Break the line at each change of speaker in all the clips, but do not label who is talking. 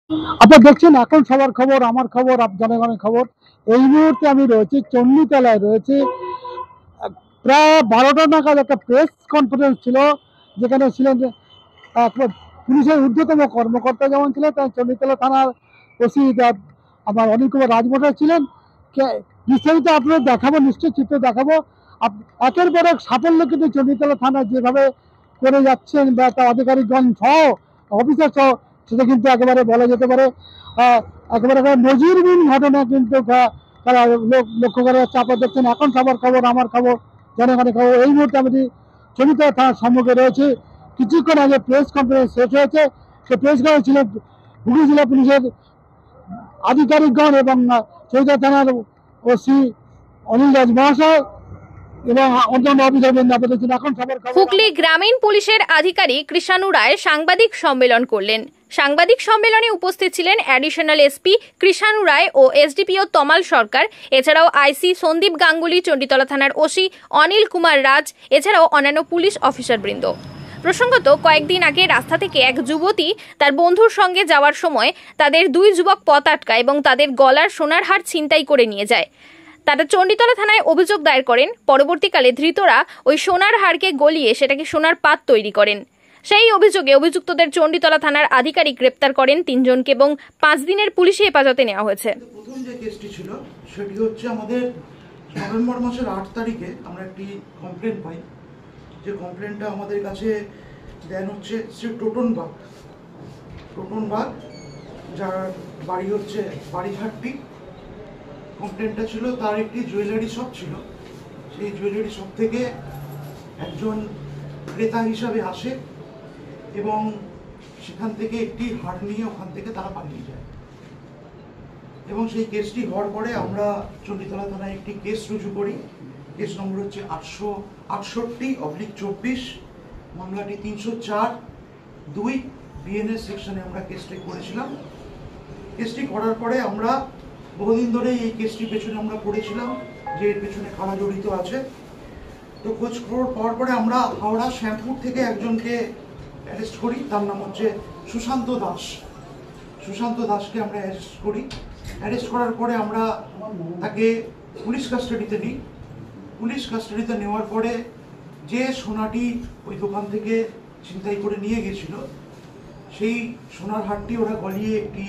আপনারা দেখছেন এখন সবার খবর, আমার খবর, জনগণের খবর। এই মুহূর্তে আমি রয়েছি চণ্ডীতলায়, রয়েছে প্রায় 12টা নাগাদ একটা প্রেস কনফারেন্স ছিল, যেখানে ছিলেন পুলিশের ঊর্ধ্বতম কর্মকর্তা যেমন ছিলেন, তাই চণ্ডীতলা থানার ওসি আমার অনিল কুমার রাজমশাই ছিলেন। বিস্তারিত আপনাদের দেখাবো, নিশ্চয়ই চিত্র দেখাবো। একের পর এক সাফল্য কিন্তু চণ্ডীতলা থানা যেভাবে করে যাচ্ছেন, বা তার আধিকারিকগণ সহ, অফিসার সহ, সেটা কিন্তু একেবারে বলা যেতে পারে একেবারে নজিরবিহীন ঘটনা কিন্তু তারা লক্ষ্য করে যাচ্ছে। আপনারা দেখছেন এখন সবার খবর, আমার খবর, জনগণের খবর। এই মুহূর্তে আমি চণ্ডীতলা থানার সম্মুখে রয়েছে। কিছুক্ষণ আগে প্রেস কনফারেন্স শেষ হয়েছে। সেই প্রেস কনফারেন্স ছিলেন হুগলি জেলা পুলিশের আধিকারিকগণ এবং চণ্ডীতলা থানার ওসি অনিল রাজ মহাশয় এবং অন্যান্য অফিসারবৃন্দ। এখন সবার খবর।
হুগলি গ্রামীণ পুলিশের আধিকারিক কৃষাণু রায় সাংবাদিক সম্মেলন করলেন। সাংবাদিক সম্মেলনে উপস্থিত ছিলেন অ্যাডিশনাল এসপি কৃষাণু রায় ও এসডিপিও তমাল সরকার, এছাড়াও আইসি সন্দীপ গাঙ্গুলি, চণ্ডীতলা থানার ওসি অনিল কুমার রাজ, এছাড়াও অন্যান্য পুলিশ অফিসারবৃন্দ। প্রসঙ্গত, কয়েকদিন আগে রাস্তা থেকে এক যুবতী তার বন্ধুর সঙ্গে যাওয়ার সময় তাদের দুই যুবক পথ আটকায় এবং তাদের গলার সোনার হার ছিনতাই করে নিয়ে যায়। তারা চণ্ডীতলা থানায় অভিযোগ দায়ের করেন। পরবর্তীকালে ধৃতরা ওই সোনার হারকে গলিয়ে সেটাকে সোনার পাত তৈরি করেন। সেই অভিযোগে অভিযুক্তদের চণ্ডীতলা থানার আধিকারিক গ্রেপ্তার করেন 3 জনকে এবং 5 দিনের পুলিশি হেফাজতে নেওয়া হয়েছে।
প্রথম যে কেসটি ছিল সেটি হচ্ছে আমাদের নভেম্বর মাসের 8 তারিখে আমরা একটি কমপ্লেন পাই। যে কমপ্লেনটা আমাদের কাছে দেন হচ্ছে শ্রী টোটন বাগ, যার বাড়ি হচ্ছে বাড়িঘাটটি। কমপ্লেনটা ছিল তার একটি জুয়েলারি শপ ছিল। সেই জুয়েলারি শপ থেকে একজন ক্রেতা হিসাবে আসে এবং সেখান থেকে একটি হার নিয়ে ওখান থেকে তারা পালিয়ে যায়। এবং সেই কেসটি হওয়ার পরে আমরা চণ্ডীতলা থানায় একটি কেস রুজু করি। কেস নম্বর হচ্ছে 868/24। মামলাটি 304(2) বিএনএস সেকশনে আমরা কেসটি করেছিলাম। কেসটি করার পরে আমরা বহুদিন ধরে এই কেসটির পেছনে আমরা পড়েছিলাম যে এর পেছনে কারা জড়িত আছে। তো খোঁজ খবর পাওয়ার পরে আমরা হাওড়া শ্যামপুর থেকে একজনকে অ্যারেস্ট করি। তার নাম হচ্ছে সুশান্ত দাসকে আমরা অ্যারেস্ট করি। অ্যারেস্ট করার পরে আমরা তাকে পুলিশ কাস্টাডিতে নিই। পুলিশ কাস্টাডিতে নেওয়ার পরে যে সোনাটি ওই দোকান থেকে ছিনতাই করে নিয়ে গেছিল, সেই সোনার হারটি ওরা গলিয়ে একটি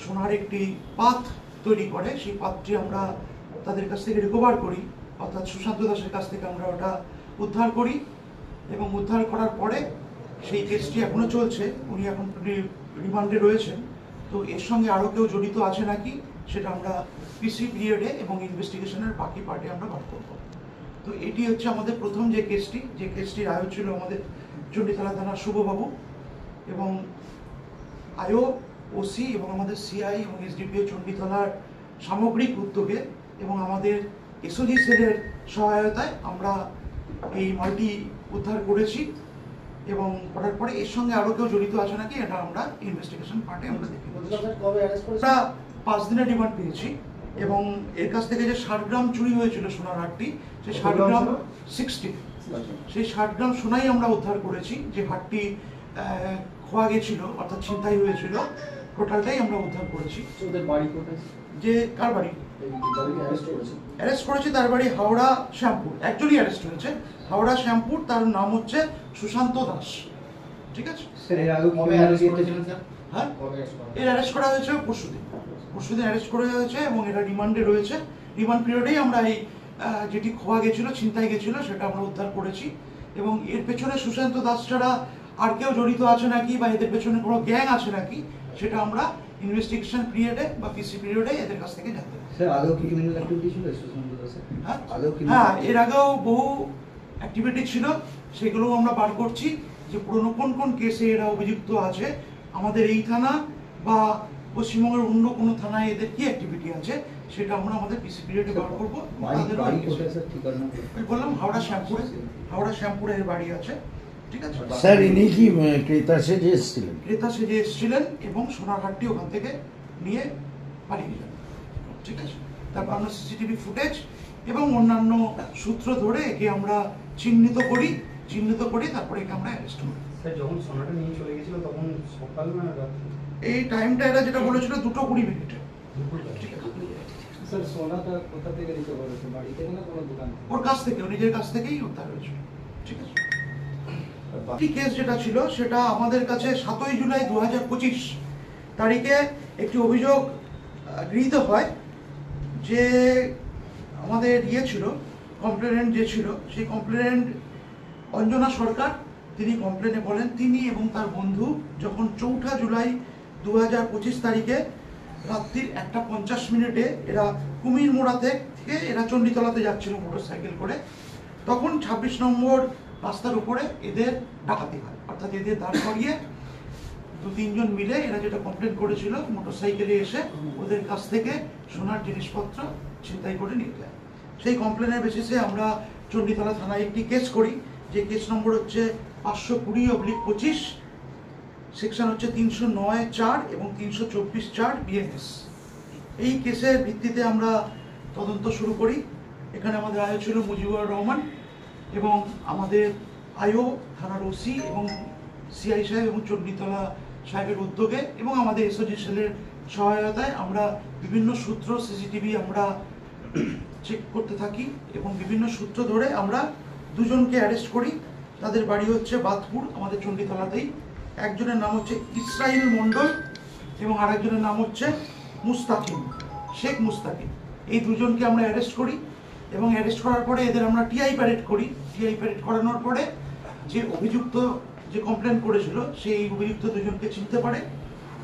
সোনার একটি পাত তৈরি করে। সেই পাতটি আমরা তাদের কাছ থেকে রিকভার করি, অর্থাৎ সুশান্ত দাসের কাছ থেকে আমরা ওটা উদ্ধার করি। এবং উদ্ধার করার পরে সেই কেসটি এখনো চলছে, উনি এখন রিমান্ডে রয়েছেন। তো এর সঙ্গে আরও কেউ জড়িত আছে নাকি সেটা আমরা পিসি পিরিয়ডে এবং ইনভেস্টিগেশনের বাকি পার্টে আমরা বার করব। তো এটি হচ্ছে আমাদের প্রথম যে কেসটির আয়ো ছিল আমাদের চণ্ডীতলা থানার শুভবাবু এবং আয়ো, ওসি এবং আমাদের সিআই এবং এসডিপিও চণ্ডীতলার সামগ্রিক উদ্যোগে এবং আমাদের এসওজি সেলের সহায়তায় আমরা এই মালটি উদ্ধার করেছি। এবং করার পরে এর সঙ্গে আরো কেউ জড়িত আছে নাকি এটা আমরা ইনভেস্টিগেশন পার্টে আমরা দেখি। আমরা 5 দিনের রিমান্ড পেয়েছি এবং এর কাছ থেকে যে 60 গ্রাম চুরি হয়েছিল সোনার হারটি, সেই 60 গ্রাম 60 সেই 60 গ্রাম সোনাই আমরা উদ্ধার করেছি। যে হারটি খোয়া গেছিল অর্থাৎ ছিনতাই হয়েছিল, টোটালটাই আমরা উদ্ধার করেছি। যে কার বাড়ি অ্যারেস্ট করেছি তার বাড়ি হাওড়া শ্যামপুর। একজনই অ্যারেস্ট হয়েছে হাওড়া শ্যামপুর, তার নাম হচ্ছে সুশান্ত দাস। ঠিক আছে, হ্যাঁ, এর অ্যারেস্ট করা হয়েছে পরশুদিন অ্যারেস্ট করা হয়েছে এবং এরা রিমান্ডে রয়েছে। রিমান্ড পিরিয়ডেই আমরা এই যেটি খোয়া গেছিল, ছিনতাই গেছিল, সেটা আমরা উদ্ধার করেছি। এবং এর পেছনে সুশান্ত দাস ছাড়া আর কেউ জড়িত আছে নাকি বা এদের পেছনে কোনো গ্যাং আছে নাকি সেটা আমরা ইনভেস্টিগেশন পিরিয়ডে বা পিসি পিরিয়ডে এদের কাছ থেকে জানতে পারি। হ্যাঁ, এর আগেও বহু অ্যাক্টিভিটি ছিল, সেগুলো আমরা বার করছি যে পুরনো কোন কেসে এরা অভিযুক্ত আছে, আমাদের এই থানা বা পশ্চিমবঙ্গের অন্য কোনো থানায় এদের কি অ্যাক্টিভিটি আছে সেটা আমরা আমাদের পিসি পিরিয়ডে বার করবো। বললাম হাওড়া শ্যামপুরে এর বাড়ি আছে। ঠিক আছে
স্যার, ইনি কি ক্রেতা সেজে
এসেছিলেন এবং সোনার হারটি ওখান থেকে নিয়ে পালিয়ে গেলেন। ঠিক আছে, তারপর আমরা সিসিটিভি ফুটেজ এবং অন্যান্য সূত্র ধরে একে আমরা চিহ্নিত করি, তারপরে একে আমরা অ্যারেস্ট করি।
স্যার, যখন সোনাটা নিয়ে চলে গেছিল তখন সকাল না রাত?
এই টাইমটা এরা যেটা বলেছিল 2:20
স্যার সোনাটা কোথা থেকে নিতে বলেছে, বাড়ি থেকে না কোনো দোকান থেকে?
ওর কাছ থেকে, নিজের কাছ থেকেই উদ্ধার হয়েছিল। ঠিক আছে, বাকি কেস যেটা ছিল সেটা আমাদের কাছে 7ই জুলাই 2025 তারিখে একটি অভিযোগ গৃহীত হয় যে আমাদের ছিল কমপ্লেনেন্ট যে ছিল, সেই কমপ্লেনেন্ট অঞ্জনা সরকার, তিনি কমপ্লেনে বলেন তিনি এবং তার বন্ধু যখন 4 জুলাই 2025 তারিখে রাত্রির 1:50 এরা কুমির মোড়া থেকে এরা চণ্ডীতলাতে যাচ্ছিল মোটরসাইকেল করে, তখন 26 নম্বর রাস্তার উপরে এদের ডাকাতি হয়। অর্থাৎ এদের দাঁড় করিয়ে 2-3 জন মিলে এরা যেটা কমপ্লেন করেছিল মোটরসাইকেলে এসে ওদের কাছ থেকে সোনার জিনিসপত্র ছিনতাই করে নিয়ে যায়। সেই কমপ্লেনের বেসিসে আমরা চণ্ডীতলা থানায় একটি কেস করি, যে কেস নম্বর হচ্ছে 520/25, সেকশন হচ্ছে 309(4) এবং 324(4) বিএনএস। এই কেসের ভিত্তিতে আমরা তদন্ত শুরু করি। এখানে আমাদের আয়ো ছিল মুজিবুর রহমান এবং আমাদের আয়ো থানার ওসি এবং সিআই সাহেব এবং চণ্ডীতলা সাহেবের উদ্যোগে এবং আমাদের এসওজি সেলের সহায়তায় আমরা বিভিন্ন সূত্র সিসিটিভি আমরা চেক করতে থাকি এবং বিভিন্ন সূত্র ধরে আমরা 2 জনকে অ্যারেস্ট করি। তাদের বাড়ি হচ্ছে বাদপুর, আমাদের চণ্ডীতলাতেই। একজনের নাম হচ্ছে ইসরাইল মণ্ডল এবং আরেকজনের নাম হচ্ছে মুস্তাকিম, শেখ মুস্তাকিম। এই 2 জনকে আমরা অ্যারেস্ট করি এবং অ্যারেস্ট করার পরে এদের আমরা টিআই প্যারেড করি। টিআই প্যারেড করানোর পরে যে অভিযুক্ত যে কমপ্লেন করেছিল সেই অভিযুক্ত 2 জনকে চিনতে পারে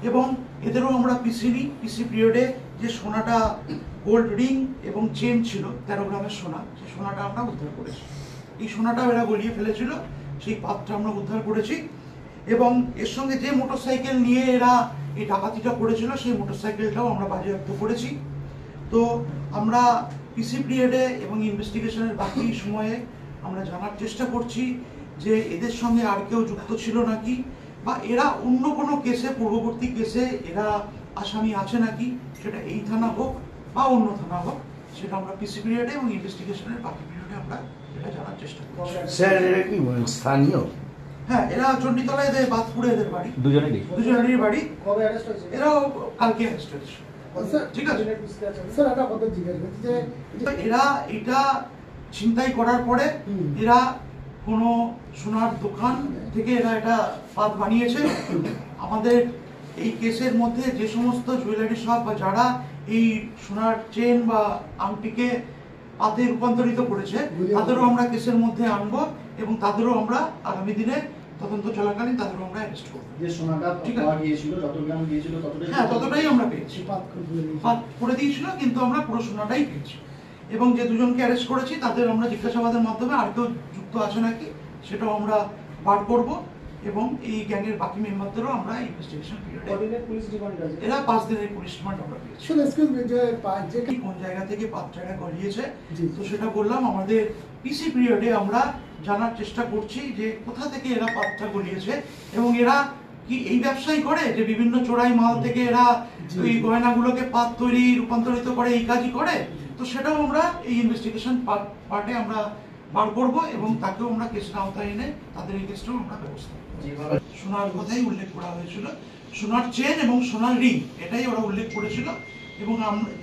এবং এদেরও আমরা পিসি নিই। পিসি পিরিয়ডে যে সোনাটা গোল্ড রিং এবং চেন ছিল 13 গ্রামের সোনা, সেই সোনাটা আমরা উদ্ধার করেছি। এই সোনাটাও এরা গলিয়ে ফেলেছিল, সেই পাত্রটা আমরা উদ্ধার করেছি এবং এর সঙ্গে যে মোটরসাইকেল নিয়ে এরা এই ডাকাতিটা করেছিল সেই মোটরসাইকেলটাও আমরা বাজেয়াপ্ত করেছি। তো আমরা পিসি পিরিয়ডে এবং ইনভেস্টিগেশনের বাকি সময়ে আমরা জানার চেষ্টা করছি যে এদের সঙ্গে আর কেউ যুক্ত ছিল নাকি, বা এরা অন্য কোনো কেসে, পূর্ববর্তী কেসে এরা আসামি আছে নাকি, সেটা এই থানা হোক বা অন্য থানা হোক, সেটা আমরা পিসি পিরিয়ডে এবং ইনভেস্টিগেশনের বাকি পিরিয়ডে আমরা এটা জানার চেষ্টা করছি।
স্যার এরা কি স্থানীয়?
হ্যাঁ, এরা চণ্ডীতলায় এদের, বাদপুরে এদের বাড়ি, দুজনেরই বাড়ি।
কবে অ্যারেস্ট হয়েছে?
এরাও কালকে অ্যারেস্ট হয়েছে। ঠিক আছে
স্যার, একটা কথা জিজ্ঞেস করছি যে
এরা এটা ছিনতাই করার পরে এরা কোনো সোনার দোকান থেকে এরা এটা পাত বানিয়েছে। আমাদের এই কেসের মধ্যে যে সমস্ত জুয়েলারি শপ বা যারা এই সোনার চেন বা আংটিকে পাতে রূপান্তরিত করেছে তাদেরও আমরা কেসের মধ্যে আনবো এবং তাদেরও আমরা আগামী দিনে তদন্ত চলাকালীন তাদেরও আমরা অ্যারেস্ট করবো।
যে সোনাটা পাওয়া গিয়েছিল, যত গ্রাম গিয়েছিল ততটাই?
হ্যাঁ, ততটাই আমরা পেয়েছি। পাত করে দিয়েছিল কিন্তু আমরা পুরো সোনাটাই পেয়েছি এবং যে 2 জনকে অ্যারেস্ট করেছি তাদের আমরা জিজ্ঞাসাবাদের মাধ্যমে আর কেউ যুক্ত আছে নাকি সেটাও আমরা বার করব এবং এই গ্যাংয়ের বাকি মেম্বারদেরও আমরা ইনভেস্টিগেশন পিরিয়ডে,
পুলিশ রিমান্ড আছে?
এরা 5 দিনের পুলিশ রিমান্ড আমরা পেয়েছি। কোন জায়গা থেকে পাত্রটা গলিয়েছে তো সেটা বললাম, আমাদের পিসি পিরিয়ডে আমরা জানার চেষ্টা করছি যে কোথা থেকে এরা পাত্রটা গলিয়েছে এবং এরা কি এই ব্যবসাই করে যে বিভিন্ন চোরাই মাল থেকে এরা ওই গয়নাগুলোকে পাত তৈরি রূপান্তরিত করে, এই কাজই করে। তো সেটাও আমরা এই ইনভেস্টিগেশন পার্টে আমরা বার করবো এবং তাকেও আমরা কেসের আওতায় এনে তাদের এই কেসটাও আমরা ব্যবস্থা করবো। সোনার কথাই উল্লেখ করা হয়েছিল, সোনার চেন এবং সোনার রিং, এটাই ওরা উল্লেখ করেছিল এবং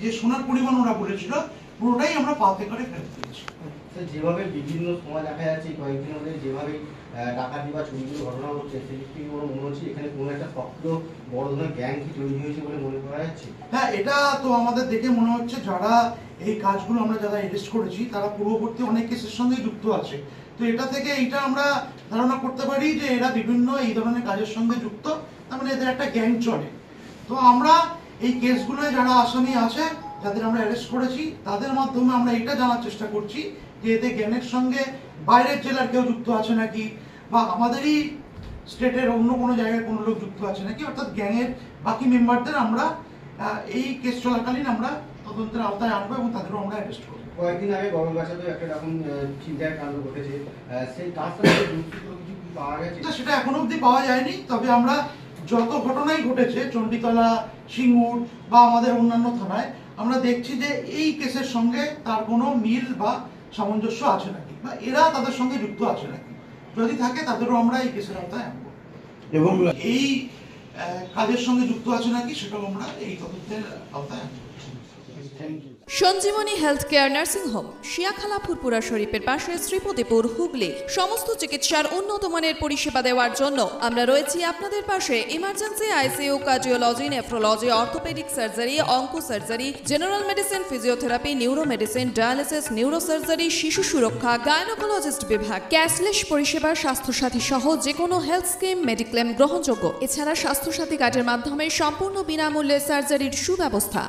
যে সোনার পরিমাণ ওরা বলেছিল পুরোটাই আমরা পাতে করে ফেরত দিয়েছি।
যেভাবে বিভিন্ন সময় দেখা যাচ্ছে কয়েকদিন মধ্যে যেভাবে ডাকাতি বা চুরিগুলো ঘটনা হচ্ছে, সেক্ষেত্রে মনে হচ্ছে এখানে কোনো একটা শক্ত বড় ধরনের গ্যাং কি তৈরি হয়েছে বলে মনে করা যাচ্ছে?
হ্যাঁ, এটা তো আমাদের দেখে মনে হচ্ছে যারা এই কাজগুলো আমরা যারা অ্যারেস্ট করেছি তারা পূর্ববর্তী অনেক কেসের সঙ্গে যুক্ত আছে। তো এটা থেকে এইটা আমরা ধারণা করতে পারি যে এরা বিভিন্ন এই ধরনের কাজের সঙ্গে যুক্ত, তার মানে এদের একটা গ্যাং চলে। তো আমরা এই কেসগুলোয় যারা আসামি আছে, যাদের আমরা অ্যারেস্ট করেছি, তাদের মাধ্যমে আমরা এটা জানার চেষ্টা করছি যে এদের গ্যাংয়ের সঙ্গে বাইরের জেলার কেউ যুক্ত আছে নাকি, বা আমাদেরই স্টেটের অন্য কোনো জায়গায় কোনো লোক যুক্ত আছে নাকি। অর্থাৎ গ্যাংয়ের বাকি মেম্বারদের আমরা এই কেস চলাকালীন আমরা তদন্তের আওতায় আনবো এবং তাদেরও আমরা অ্যারেস্ট করবো।
কয়েকদিন আগে বড়গাছাতেও একটা এরকম চিন্তার কাণ্ড ঘটেছে, সেই তার সাথে কিছু পাওয়া গেছে?
সেটা এখনো অবধি পাওয়া যায়নি, তবে আমরা যত ঘটনাই ঘটেছে চণ্ডীতলা, সিঙ্গুর বা আমাদের অন্যান্য থানায়, আমরা দেখছি যে এই কেসের সঙ্গে তার কোনো মিল বা সামঞ্জস্য আছে নাকি, বা এরা তাদের সঙ্গে যুক্ত আছে নাকি। যদি থাকে তাদেরও আমরা এই কেসের আওতায় আনবো।
এবং
এই কাজের সঙ্গে যুক্ত আছে নাকি সেটাও আমরা এই তদন্তের আওতায় আনবো।
Thank you.
Sanjeevani health care nursing home, Siakhala Furfura শরীফের পাশে, শ্রীপতিপুর, হুগলি। সমস্ত চিকিৎসার উন্নত মানের পরিষেবা দেওয়ার জন্য আমরা রয়েছি আপনাদের পাশে। Emergency, ICU, cardiology, nephrology, orthopaedic surgery, onco surgery, general medicine, physiotherapy, neuro medicine, dialysis, neuro surgery, শিশু সুরক্ষা, গাইনোকোলজিস্ট বিভাগ, ক্যাশলেস পরিষেবা, স্বাস্থ্যসাথী সহ যে কোনো হেলথ স্কিম, মেডিক্লেম গ্রহণযোগ্য। এছাড়া স্বাস্থ্যসাথী কার্ডের মাধ্যমে সম্পূর্ণ বিনামূল্যে সার্জারির সুব্যবস্থা।